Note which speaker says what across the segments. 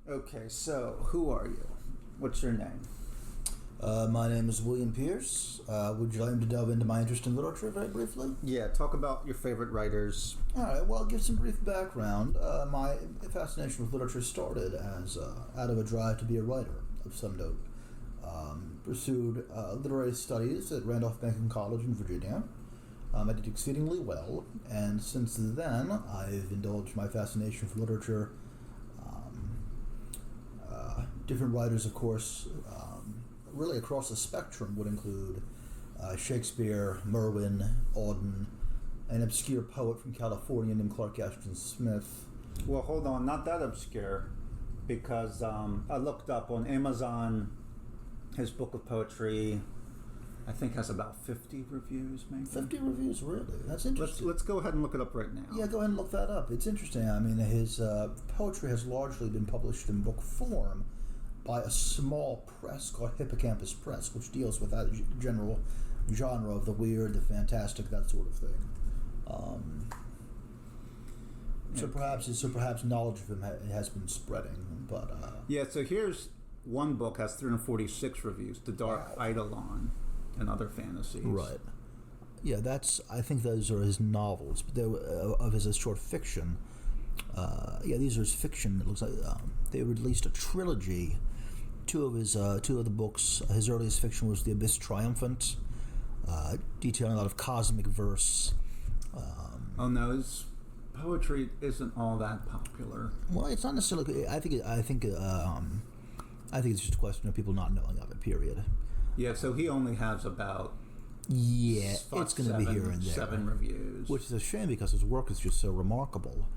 Speaker 1: Okay, so who are you? What's your name?
Speaker 2: My name is William Pierce. Would you like me to delve into my interest in literature very briefly?
Speaker 1: Yeah, talk about your favorite writers.
Speaker 2: All right, well, I'll give some brief background. My fascination with literature started as out of a drive to be a writer of some note. Pursued literary studies at Randolph-Macon College in Virginia. I did exceedingly well, and since then, I've indulged my fascination for literature. Different writers, of course, really across the spectrum would include Shakespeare, Merwin, Auden, an obscure poet from California named Clark Ashton Smith.
Speaker 1: Well, hold on, not that obscure, because I looked up on Amazon his book of poetry. I think has about 50 reviews, maybe.
Speaker 2: 50 reviews, really? That's interesting.
Speaker 1: Let's go ahead and look it up right now.
Speaker 2: Yeah, go ahead and look that up. It's interesting. I mean, his poetry has largely been published in book form by a small press called Hippocampus Press, which deals with that general genre of the weird, the fantastic, that sort of thing. So perhaps knowledge of him has been spreading, but
Speaker 1: yeah. So here's one book has 346 reviews, The Dark Eidolon and Other Fantasies.
Speaker 2: Right. Yeah, I think those are his novels, but of his short fiction. These are his fiction. It looks like they released a trilogy. Two of the books. His earliest fiction was The Abyss Triumphant, detailing a lot of cosmic verse.
Speaker 1: Oh no, his poetry isn't all that popular.
Speaker 2: Well, it's not necessarily. I think it's just a question of people not knowing of it. Period.
Speaker 1: Yeah. So he only has about.
Speaker 2: Yeah, it's going to be here and there.
Speaker 1: 7 reviews.
Speaker 2: Which is a shame because his work is just so remarkable.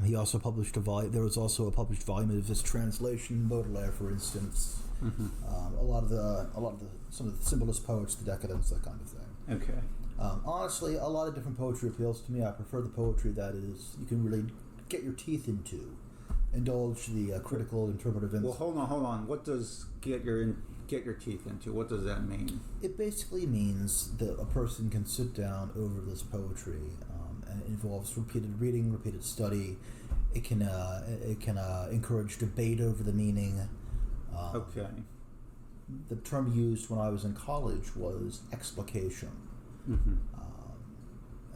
Speaker 2: He also published a volume. There was also a published volume of his translation, Baudelaire, for instance.
Speaker 1: Mm-hmm.
Speaker 2: Some of the symbolist poets, the Decadents, that kind of thing.
Speaker 1: Okay.
Speaker 2: Honestly, a lot of different poetry appeals to me. I prefer the poetry that is you can really get your teeth into, indulge the critical, interpretive.
Speaker 1: Well, hold on. What does get your teeth into? What does that mean?
Speaker 2: It basically means that a person can sit down over this poetry, and it involves repeated reading, repeated study. It can encourage debate over the meaning.
Speaker 1: Okay.
Speaker 2: The term used when I was in college was explication.
Speaker 1: Mm-hmm.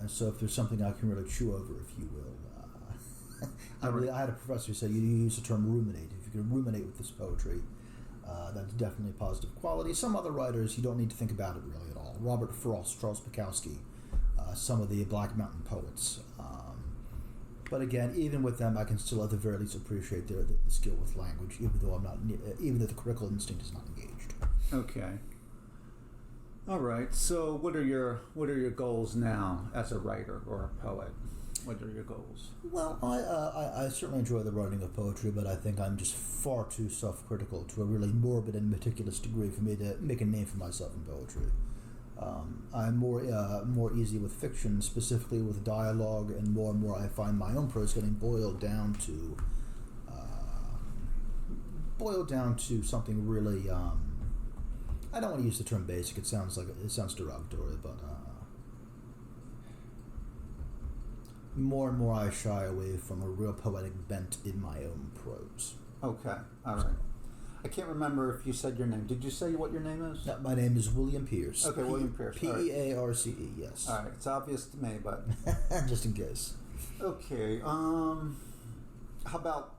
Speaker 2: And so, if there's something I can really chew over, if you will. I had a professor who said you use the term ruminate. If you can ruminate with this poetry, that's definitely a positive quality. Some other writers, you don't need to think about it really at all. Robert Frost, Charles Bukowski, some of the Black Mountain poets. But again, even with them, I can still at the very least appreciate the skill with language, even though the critical instinct is not engaged.
Speaker 1: Okay. All right. So, what are your goals now as a writer or a poet? What are your goals?
Speaker 2: Well, I certainly enjoy the writing of poetry, but I think I'm just far too self-critical to a really morbid and meticulous degree for me to make a name for myself in poetry. I'm more easy with fiction, specifically with dialogue, and more I find my own prose getting boiled down to something really. I don't want to use the term basic. It sounds derogatory, but. More and more I shy away from a real poetic bent in my own prose.
Speaker 1: Okay, all right. I can't remember if you said your name. Did you say what your name is?
Speaker 2: No, my name is William Pierce.
Speaker 1: Okay, William Pierce.
Speaker 2: Pearce, yes.
Speaker 1: All right, it's obvious to me, but...
Speaker 2: Just in case.
Speaker 1: Okay, how about...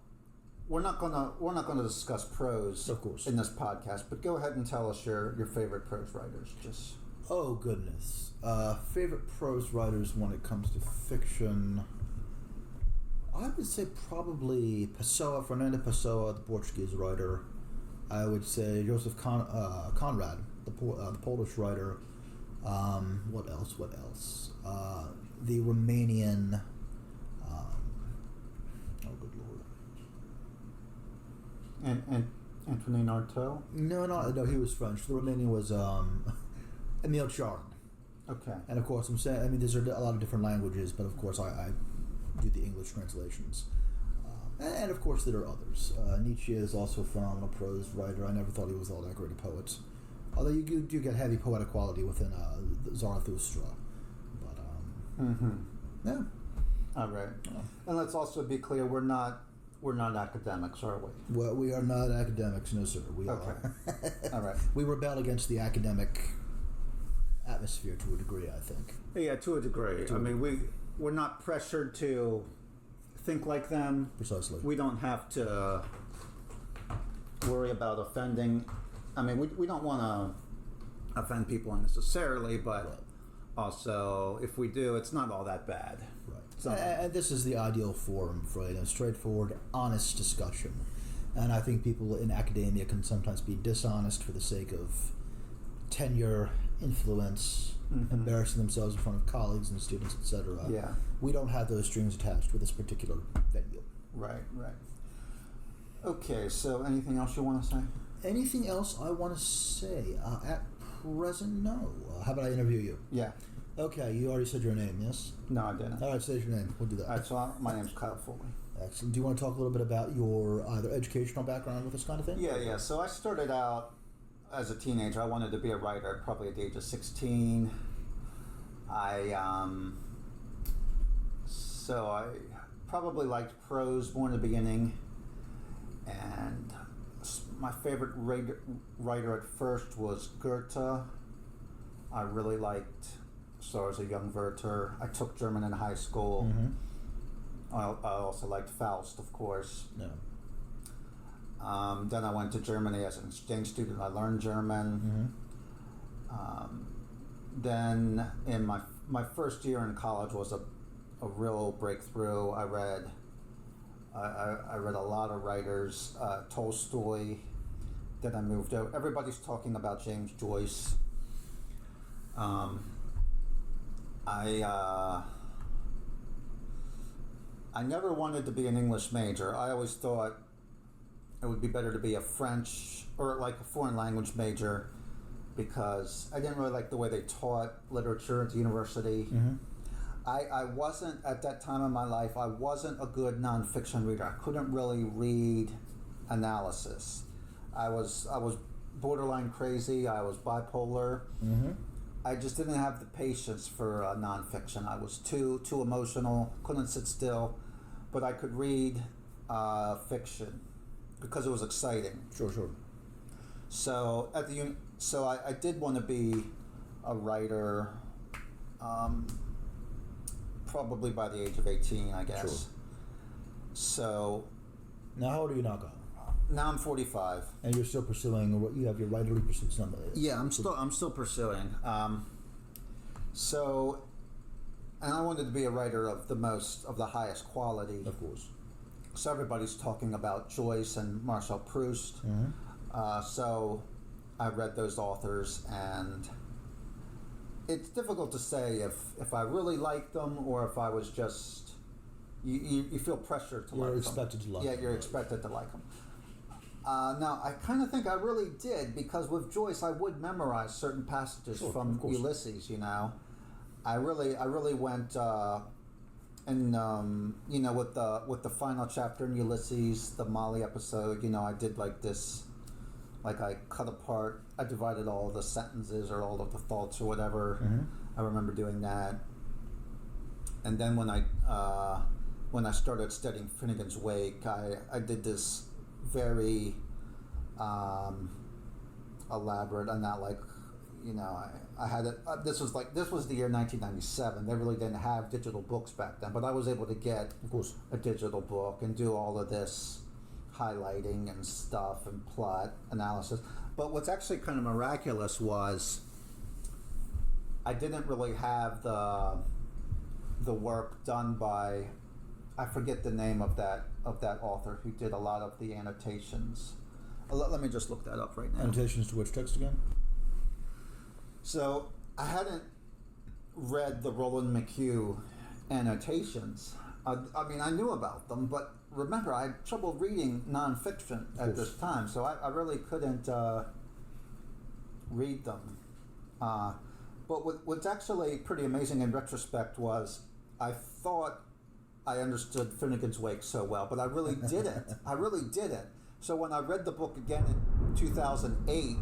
Speaker 1: We're not gonna discuss prose,
Speaker 2: of course,
Speaker 1: in this podcast, but go ahead and tell us your favorite prose writers, just...
Speaker 2: Oh, goodness. Favorite prose writers when it comes to fiction, I would say probably Fernando Pessoa, the Portuguese writer. I would say Joseph Conrad, the Polish writer. What else? The Romanian... oh, good Lord.
Speaker 1: And Antonin Artaud?
Speaker 2: No, he was French. The Romanian was... Emile Charles.
Speaker 1: Okay.
Speaker 2: And of course, there's a lot of different languages, but of course I do the English translations. And of course there are others. Nietzsche is also a phenomenal prose writer. I never thought he was all that great a poet. Although you do get heavy poetic quality within Zarathustra. But, yeah.
Speaker 1: All right. And let's also be clear, we're not we're not academics, are we?
Speaker 2: Well, we are not academics, no sir. We
Speaker 1: Okay.
Speaker 2: are.
Speaker 1: All right.
Speaker 2: We rebel against the academic atmosphere to a degree, I think.
Speaker 1: Yeah, to a degree. I mean, we're not pressured to think like them.
Speaker 2: Precisely.
Speaker 1: We don't have to worry about offending. I mean, we don't want to offend people unnecessarily, but
Speaker 2: Right.
Speaker 1: also, if we do, it's not all that bad.
Speaker 2: Right.
Speaker 1: So-
Speaker 2: And this is the ideal forum for a straightforward, honest discussion. And I think people in academia can sometimes be dishonest for the sake of tenure, influence, embarrassing themselves in front of colleagues and students, etc.
Speaker 1: Yeah.
Speaker 2: We don't have those strings attached with this particular venue.
Speaker 1: Right, right. Okay, so anything else you want to say?
Speaker 2: Anything else I want to say? At present, no. How about I interview you?
Speaker 1: Yeah.
Speaker 2: Okay, you already said your name, yes?
Speaker 1: No, I didn't.
Speaker 2: All right, say your name. We'll do that.
Speaker 1: All right, so my name's Kyle Foley.
Speaker 2: Excellent. Do you want to talk a little bit about your either educational background with this kind of thing?
Speaker 1: Yeah. So I started out as a teenager. I wanted to be a writer, probably at the age of 16. So I probably liked prose more in the beginning, and my favorite writer at first was Goethe. I really liked, so as a young Werther. I took German in high school.
Speaker 2: Mm-hmm.
Speaker 1: I also liked Faust, of course.
Speaker 2: No.
Speaker 1: Then I went to Germany as an exchange student. I learned German.
Speaker 2: Mm-hmm.
Speaker 1: Then in my first year in college was a real breakthrough. I read a lot of writers, Tolstoy. Then I moved out. Everybody's talking about James Joyce. I never wanted to be an English major. I always thought it would be better to be a French or like a foreign language major, because I didn't really like the way they taught literature at the university.
Speaker 2: Mm-hmm.
Speaker 1: I wasn't, at that time in my life, I wasn't a good nonfiction reader. I couldn't really read analysis. I was borderline crazy. I was bipolar.
Speaker 2: Mm-hmm.
Speaker 1: I just didn't have the patience for nonfiction. I was too emotional, couldn't sit still, but I could read fiction because it was exciting.
Speaker 2: Sure.
Speaker 1: So I did want to be a writer, probably by the age of 18, I guess.
Speaker 2: Sure.
Speaker 1: So
Speaker 2: Now, how old are you now, Kyle?
Speaker 1: now I'm 45.
Speaker 2: And you're still pursuing, or you have your writerly pursuits.
Speaker 1: Yeah, I'm still pursuing. And I wanted to be a writer of the highest quality.
Speaker 2: Of course.
Speaker 1: So everybody's talking about Joyce and Marcel Proust.
Speaker 2: Mm-hmm.
Speaker 1: So I read those authors, and it's difficult to say if I really liked them or if I was just you feel pressure to like them.
Speaker 2: You're expected to like them.
Speaker 1: Yeah, you're expected to like them. Now, I kind of think I really did, because with Joyce, I would memorize certain passages from Ulysses. You know, I really went, with the final chapter in Ulysses, the Molly episode. You know, I did like this, like I cut apart, I divided all the sentences or all of the thoughts or whatever.
Speaker 2: Mm-hmm.
Speaker 1: I remember doing that, and then when I started studying Finnegan's Wake, I did this very elaborate, and not like, you know, I had it. This was the year 1997. They really didn't have digital books back then, but I was able to get,
Speaker 2: Of course.
Speaker 1: a digital book and do all of this highlighting and stuff and plot analysis. But what's actually kind of miraculous was I didn't really have the work done by, I forget the name of that author who did a lot of the annotations. Let me just look that up right now.
Speaker 2: Annotations to which text again?
Speaker 1: So I hadn't read the Roland McHugh annotations. I mean, I knew about them, but remember, I had trouble reading nonfiction at this time, so I really couldn't read them. But what's actually pretty amazing in retrospect was I thought I understood Finnegan's Wake so well, but I really didn't. I really didn't. So when I read the book again in 2008,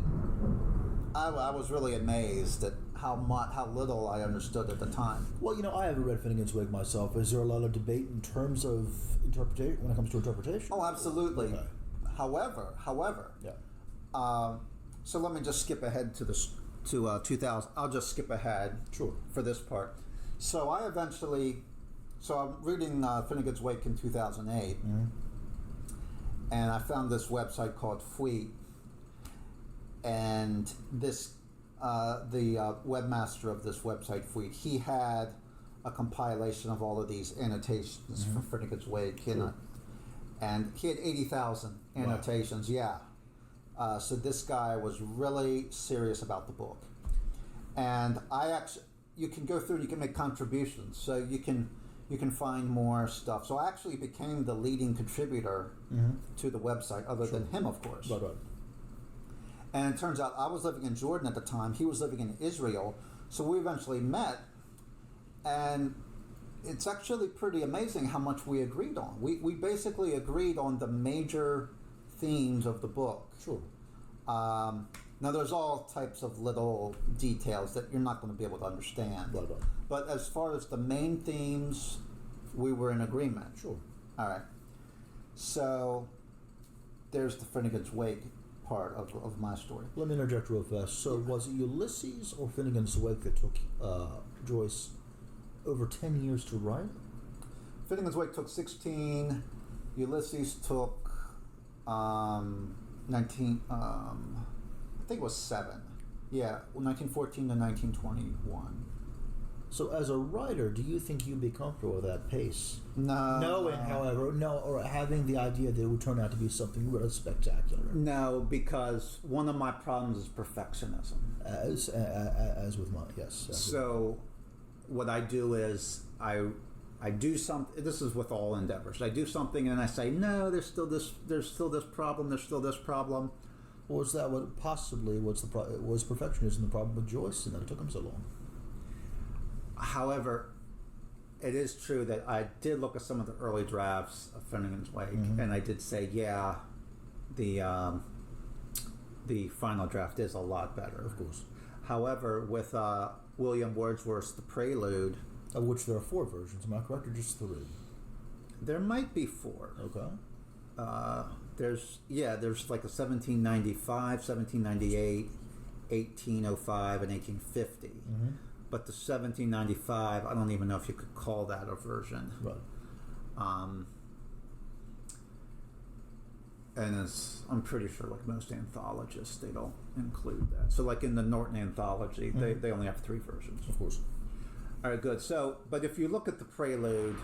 Speaker 1: I was really amazed at how little I understood at the time.
Speaker 2: Well, I haven't read Finnegan's Wake myself. Is there a lot of debate in terms of interpretation when it comes to interpretation?
Speaker 1: Oh, absolutely.
Speaker 2: Okay.
Speaker 1: However,
Speaker 2: Yeah.
Speaker 1: so let me just skip ahead to 2000. I'll just skip ahead
Speaker 2: Sure.
Speaker 1: for this part. So I'm reading Finnegan's Wake in 2008,
Speaker 2: Mm-hmm.
Speaker 1: and I found this website called Fweet, and the webmaster of this website, Fweet, he had a compilation of all of these annotations for Finnegan's Wake, and he had 80,000 annotations. Wow. Yeah. So this guy was really serious about the book, and you can go through and you can make contributions, so you can find more stuff. So I actually became the leading contributor to the website, other than him, of course.
Speaker 2: Right.
Speaker 1: And it turns out I was living in Jordan at the time. He was living in Israel. So we eventually met. And it's actually pretty amazing how much we agreed on. We basically agreed on the major themes of the book.
Speaker 2: Sure.
Speaker 1: Now, there's all types of little details that you're not going to be able to understand.
Speaker 2: Right.
Speaker 1: But as far as the main themes, we were in agreement.
Speaker 2: Sure.
Speaker 1: All right. So there's the Finnegan's Wake part of my story.
Speaker 2: Let me interject real fast. So was it Ulysses or Finnegan's Wake that took Joyce over 10 years to write?
Speaker 1: Finnegan's Wake took 16. Ulysses took 19. I think it was 7. Yeah, 1914 to 1921.
Speaker 2: So as a writer, do you think you'd be comfortable with that pace?
Speaker 1: No.
Speaker 2: Knowing, however, or having the idea that it would turn out to be something really spectacular.
Speaker 1: No, because one of my problems is perfectionism.
Speaker 2: As with mine, yes.
Speaker 1: So what I do is I do something. This is with all endeavors. I do something and I say, no, there's still this problem.
Speaker 2: Was that what possibly was perfectionism the problem with Joyce, and that it took him so long?
Speaker 1: However, it is true that I did look at some of the early drafts of Finnegan's Wake, and I did say, yeah, the final draft is a lot better.
Speaker 2: Of course.
Speaker 1: However, with William Wordsworth's The Prelude,
Speaker 2: Of which there are 4 versions, am I correct, or just 3?
Speaker 1: there might be 4.
Speaker 2: Okay.
Speaker 1: There's like a 1795, 1798, 1805, and 1850. But the 1795, I don't even know if you could call that a version.
Speaker 2: Right.
Speaker 1: And I'm pretty sure, like most anthologists, they don't include that. So, like in the Norton Anthology, they only have 3 versions.
Speaker 2: Of course.
Speaker 1: All right, good. So, but if you look at the Prelude,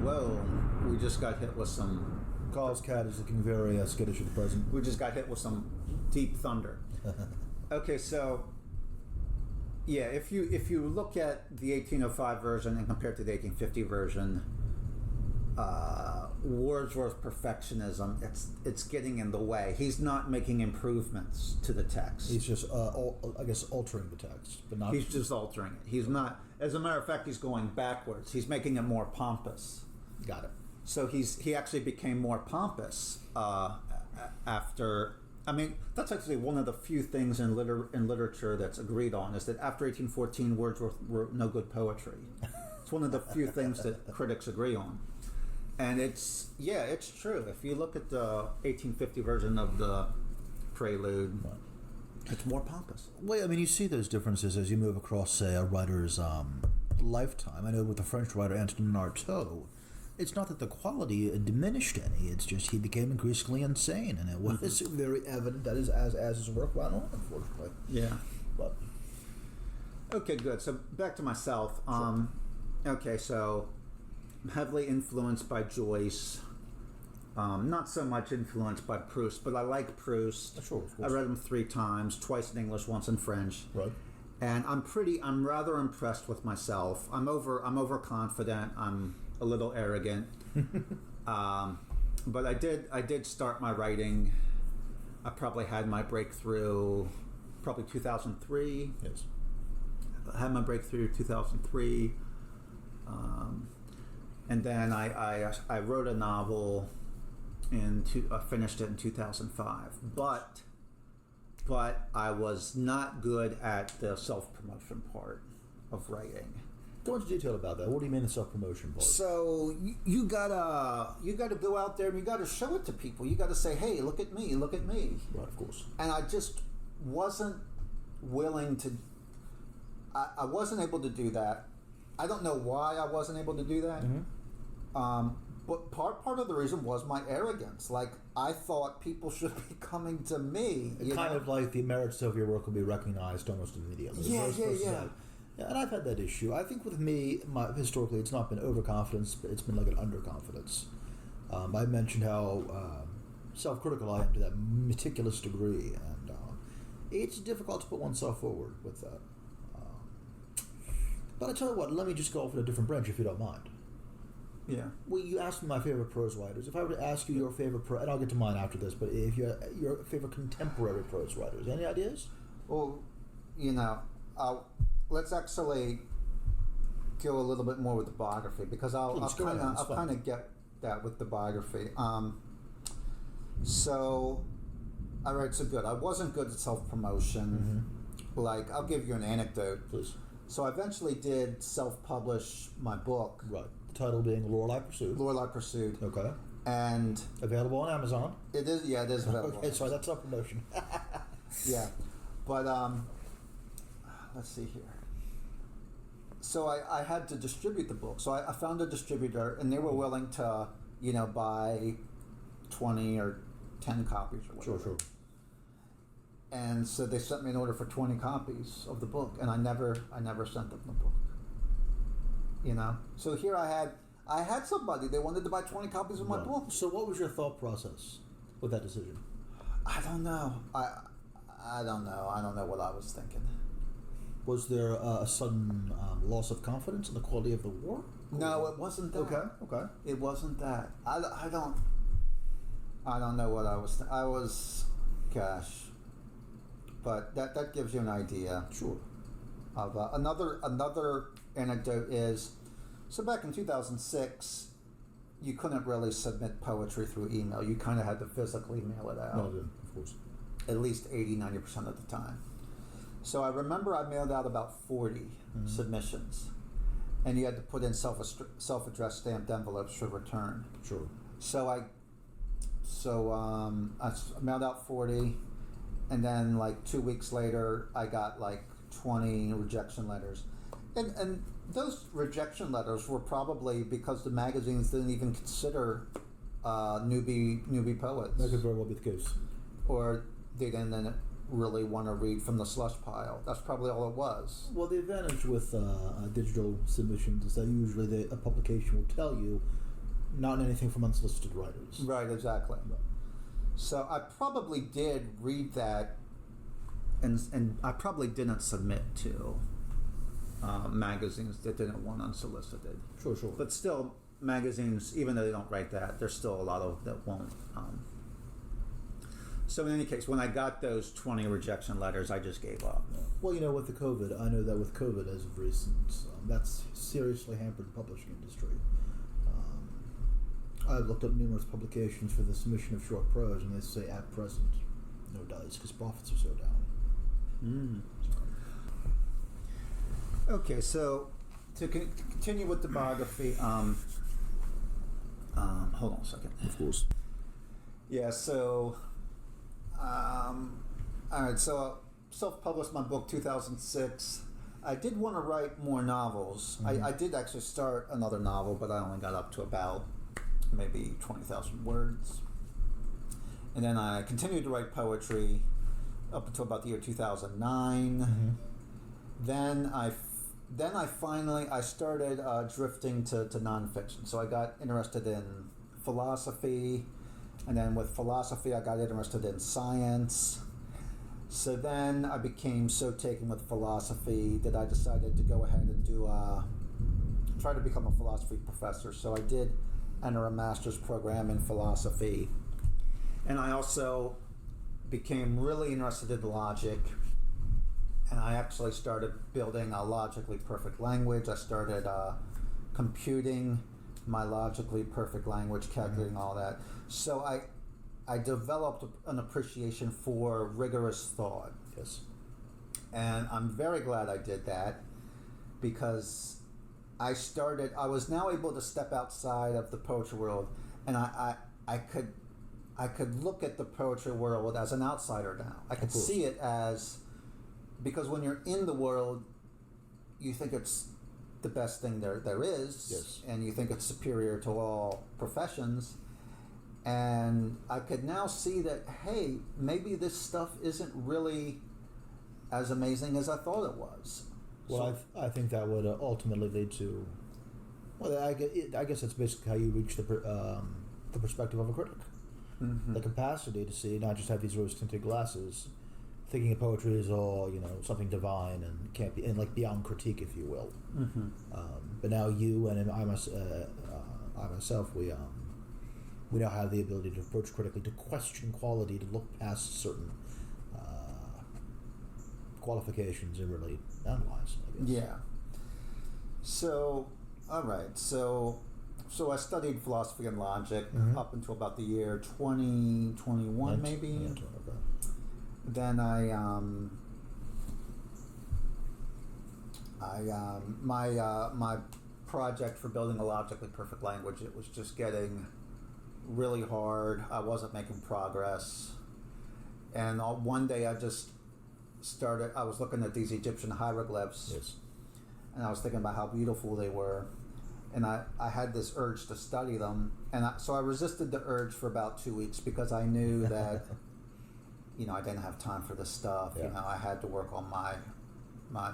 Speaker 1: whoa, we just got hit with some.
Speaker 2: Carl's cat is looking very skittish at the present.
Speaker 1: We just got hit with some deep thunder. Okay, so. Yeah, if you look at the 1805 version and compare it to the 1850 version, Wordsworth's perfectionism, it's getting in the way. He's not making improvements to the text.
Speaker 2: He's just, altering the text, but not.
Speaker 1: He's just altering it. He's not. As a matter of fact, he's going backwards. He's making it more pompous.
Speaker 2: Got it.
Speaker 1: So he actually became more pompous after. I mean, that's actually one of the few things in literature that's agreed on, is that after 1814, Wordsworth wrote no good poetry. It's one of the few things that critics agree on. And it's true. If you look at the 1850 version of the Prelude, it's more pompous.
Speaker 2: Well, I mean, you see those differences as you move across, say, a writer's lifetime. I know with the French writer Antonin Artaud, it's not that the quality diminished any. It's just he became increasingly insane, and it was very evident that as his work went on, unfortunately.
Speaker 1: Yeah.
Speaker 2: But
Speaker 1: okay, good. So back to myself.
Speaker 2: Sure.
Speaker 1: Okay, so I'm heavily influenced by Joyce. Not so much influenced by Proust, but I like Proust.
Speaker 2: Sure, of
Speaker 1: I
Speaker 2: course.
Speaker 1: read him 3 times, twice in English, once in French.
Speaker 2: Right.
Speaker 1: And I'm rather impressed with myself. I'm overconfident. I'm a little arrogant. But I did start my writing. I probably had my breakthrough probably 2003.
Speaker 2: Yes.
Speaker 1: I had my breakthrough 2003. And then I wrote a novel finished it in 2005. But but I was not good at the self-promotion part of writing.
Speaker 2: Go into detail about that. What do you mean the self-promotion part?
Speaker 1: So you gotta go out there and you gotta show it to people. You gotta say, hey, look at me, look at me.
Speaker 2: Right, of course.
Speaker 1: And I just wasn't willing to. I wasn't able to do that. I don't know why I wasn't able to do that. But part of the reason was my arrogance. Like, I thought people should be coming to me.
Speaker 2: Kind of like the merits of your work will be recognized almost immediately.
Speaker 1: Yeah.
Speaker 2: And I've had that issue. I think with me, historically, it's not been overconfidence, but it's been like an underconfidence. I mentioned how self-critical I am to that meticulous degree, and it's difficult to put oneself forward with that. But I tell you what, let me just go off in a different branch if you don't mind.
Speaker 1: Yeah.
Speaker 2: Well, you asked me my favorite prose writers. If I were to ask you your favorite prose, and I'll get to mine after this, but if your favorite contemporary prose writers, any ideas?
Speaker 1: Well, let's actually go a little bit more with the biography, because I'll kind of get that with the biography. So, all right, so good. I wasn't good at self-promotion. Like, I'll give you an anecdote.
Speaker 2: Please.
Speaker 1: So I eventually did self-publish my book.
Speaker 2: Right. The title being Lorelei Pursued.
Speaker 1: Lorelei Pursued.
Speaker 2: Okay.
Speaker 1: And
Speaker 2: available on Amazon.
Speaker 1: It is, yeah, it is available.
Speaker 2: Okay, sorry, that's self-promotion.
Speaker 1: Yeah. But, let's see here. So I had to distribute the book. So I found a distributor, and they were willing to, buy 20 or 10 copies or whatever.
Speaker 2: Sure.
Speaker 1: And so they sent me an order for 20 copies of the book, and I never sent them the book. So here I had somebody, they wanted to buy 20 copies of my book.
Speaker 2: So what was your thought process with that decision?
Speaker 1: I don't know. I don't know. I don't know what I was thinking.
Speaker 2: Was there a sudden loss of confidence in the quality of the work?
Speaker 1: No, it wasn't that.
Speaker 2: Okay.
Speaker 1: It wasn't that. I don't know what I was. Gosh. But that gives you an idea.
Speaker 2: Sure.
Speaker 1: Of another anecdote is, so back in 2006, you couldn't really submit poetry through email. You kind of had to physically mail it out.
Speaker 2: No, of course.
Speaker 1: At least 80-90% of the time. So I remember I mailed out about 40 submissions, and you had to put in self-addressed stamped envelopes for return.
Speaker 2: Sure.
Speaker 1: So I mailed out 40. And then, like 2 weeks later, I got like 20 rejection letters, and those rejection letters were probably because the magazines didn't even consider newbie poets.
Speaker 2: That could very well be the case.
Speaker 1: Or they didn't really want to read from the slush pile. That's probably all it was.
Speaker 2: Well, the advantage with digital submissions is that usually a publication will tell you not anything from unsolicited writers.
Speaker 1: Right. Exactly.
Speaker 2: Right.
Speaker 1: So I probably did read that, and I probably didn't submit to magazines that didn't want unsolicited.
Speaker 2: Sure.
Speaker 1: But still, magazines, even though they don't write that, there's still a lot of that won't. So in any case, when I got those 20 rejection letters, I just gave up.
Speaker 2: Yeah. Well, with the COVID, I know that with COVID as of recent, that's seriously hampered the publishing industry. I've looked up numerous publications for the submission of short prose, and they say at present, no dice, because profits are so down.
Speaker 1: Okay, so to continue with the biography, hold on a second.
Speaker 2: Of course.
Speaker 1: Yeah, so, all right, so self-published my book 2006. I did want to write more novels. I did actually start another novel, but I only got up to about maybe 20,000 words. And then I continued to write poetry up until about the year 2009. Then I finally started drifting to nonfiction. So I got interested in philosophy, and then with philosophy I got interested in science. So then I became so taken with philosophy that I decided to go ahead and try to become a philosophy professor. So I did enter a master's program in philosophy, and I also became really interested in logic, and I actually started building a logically perfect language. I started computing my logically perfect language, calculating all that. So I developed an appreciation for rigorous thought.
Speaker 2: Yes.
Speaker 1: And I'm very glad I did that, because I was now able to step outside of the poetry world, and I could look at the poetry world as an outsider now. I could see it as, because when you're in the world, you think it's the best thing there is,
Speaker 2: Yes.
Speaker 1: and you think it's superior to all professions. And I could now see that, hey, maybe this stuff isn't really as amazing as I thought it was.
Speaker 2: Well, I think that would ultimately lead to. Well, I guess that's basically how you reach the perspective of a critic.
Speaker 1: Mm-hmm.
Speaker 2: The capacity to see, not just have these rose-tinted glasses, thinking of poetry is all, something divine and can't be, and like beyond critique, if you will.
Speaker 1: Mm-hmm.
Speaker 2: But now you and I myself, we now have the ability to approach critically, to question quality, to look past certain qualifications and really analyze, I guess.
Speaker 1: Yeah. So, all right. So I studied philosophy and logic up until about the year 2021, maybe.
Speaker 2: Yeah, okay.
Speaker 1: Then my project for building a logically perfect language, it was just getting really hard. I wasn't making progress, and one day I was looking at these Egyptian hieroglyphs.
Speaker 2: Yes.
Speaker 1: And I was thinking about how beautiful they were, and I had this urge to study them, and so I resisted the urge for about 2 weeks, because I knew that I didn't have time for this stuff.
Speaker 2: Yeah. I
Speaker 1: had to work on my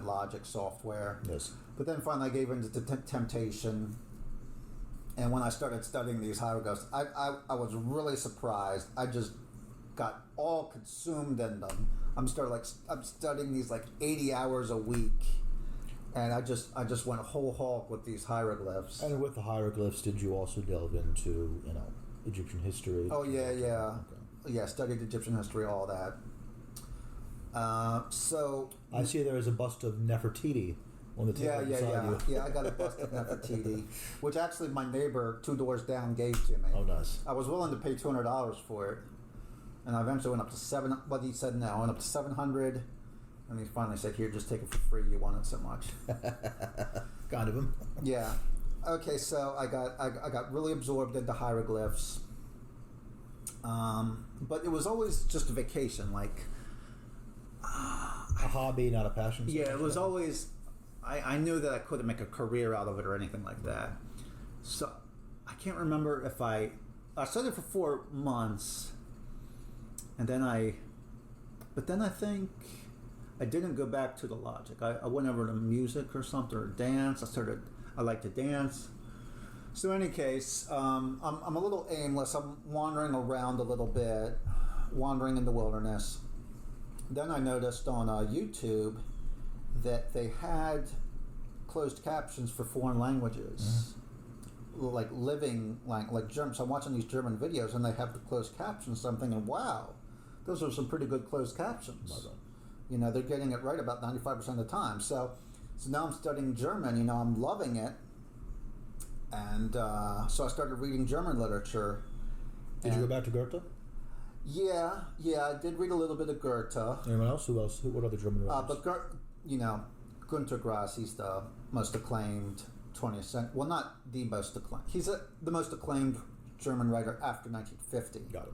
Speaker 1: logic software.
Speaker 2: Yes.
Speaker 1: But then finally I gave in to temptation, and when I started studying these hieroglyphs, I was really surprised. I just got all consumed in them. I'm studying these like 80 hours a week, and I just went whole hog with these hieroglyphs.
Speaker 2: And with the hieroglyphs, did you also delve into Egyptian history?
Speaker 1: Oh yeah.
Speaker 2: Okay.
Speaker 1: Yeah, studied Egyptian history, all that. So
Speaker 2: I see there is a bust of Nefertiti on the table beside you.
Speaker 1: Yeah, I got a bust of Nefertiti, which actually my neighbor 2 doors down gave to me.
Speaker 2: Oh, nice.
Speaker 1: I was willing to pay $200 for it, and I eventually went up to $700. But he said no. I went up to $700, and he finally said, "Here, just take it for free. You want it so much."
Speaker 2: Kind of him.
Speaker 1: Yeah. Okay, so I got really absorbed into hieroglyphs. But it was always just a vacation, like
Speaker 2: a hobby, not a passion.
Speaker 1: Yeah, it was always. I knew that I couldn't make a career out of it or anything like that. So I can't remember if I studied for 4 months, and then I think I didn't go back to the logic. I went over to music or something, or dance. I like to dance. So in any case, I'm a little aimless. I'm wandering around a little bit, wandering in the wilderness. Then I noticed on YouTube that they had closed captions for foreign languages, like living like German. So I'm watching these German videos, and they have the closed captions. So I'm thinking, wow, those are some pretty good closed captions. They're getting it right about 95% of the time. So now I'm studying German. I'm loving it. And so I started reading German literature.
Speaker 2: Did you go back to Goethe?
Speaker 1: Yeah, I did read a little bit of Goethe.
Speaker 2: Anyone else? Who else? What other German writers?
Speaker 1: But Günter Grass, he's the most acclaimed 20th century. Well, not the most acclaimed. He's the most acclaimed German writer after 1950.
Speaker 2: Got it.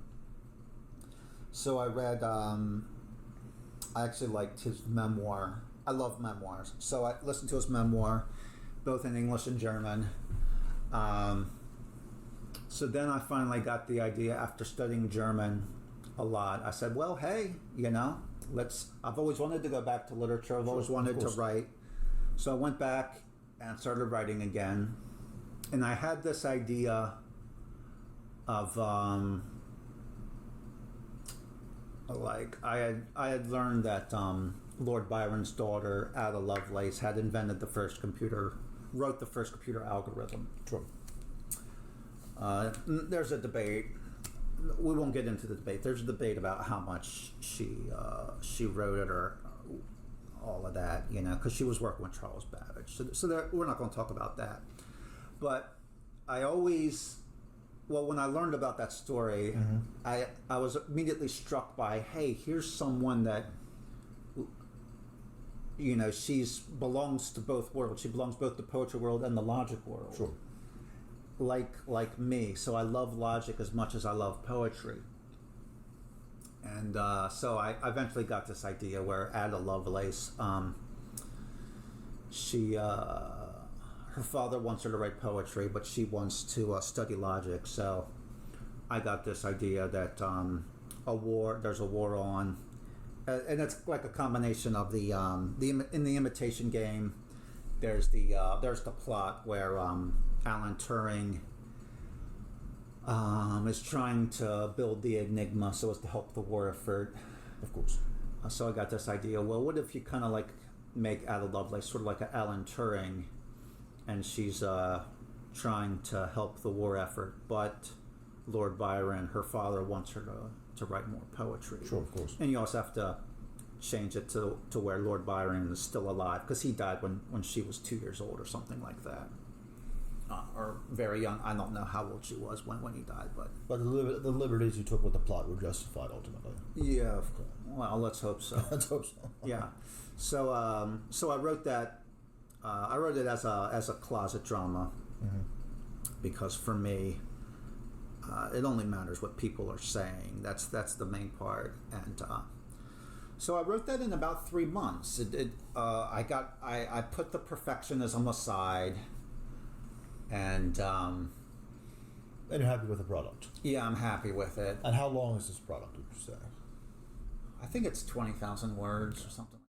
Speaker 1: So I read. I actually liked his memoir. I love memoirs, so I listened to his memoir, both in English and German. So then I finally got the idea, after studying German a lot. I said, well, hey, I've always wanted to go back to literature. I've always wanted to write. So I went back and started writing again. And I had this idea of, I had learned that Lord Byron's daughter, Ada Lovelace, had invented wrote the first computer algorithm.
Speaker 2: True.
Speaker 1: There's a debate. We won't get into the debate. There's a debate about how much she wrote it, or all of that, because she was working with Charles Babbage. So we're not going to talk about that. But I always well, when I learned about that story, I was immediately struck by, hey, here's someone that, she's belongs to both worlds. She belongs both the poetry world and the logic world.
Speaker 2: Sure.
Speaker 1: Like me. So I love logic as much as I love poetry. And so I eventually got this idea where Ada Lovelace, her father wants her to write poetry, but she wants to study logic. So I got this idea that there's a war on, and it's like a combination of in the Imitation Game. There's the plot where Alan Turing is trying to build the Enigma so as to help the war effort.
Speaker 2: Of course.
Speaker 1: So I got this idea. Well, what if you kind of like make Ada Lovelace sort of like an Alan Turing, and she's trying to help the war effort, but Lord Byron, her father, wants her to write more poetry.
Speaker 2: Sure, of course.
Speaker 1: And you also have to change it to where Lord Byron is still alive, because he died when she was 2 years old or something like that. Or very young. I don't know how old she was when he died, but
Speaker 2: the liberties you took with the plot were justified ultimately.
Speaker 1: yeah. Well, let's hope so.
Speaker 2: Let's hope so.
Speaker 1: Yeah. So I wrote that. I wrote it as a closet drama, because for me, it only matters what people are saying. That's the main part. And so I wrote that in about 3 months. I put the perfectionism aside. And
Speaker 2: you're happy with the product?
Speaker 1: Yeah, I'm happy with it.
Speaker 2: And how long is this product, would you say?
Speaker 1: I think it's 20,000 words or something.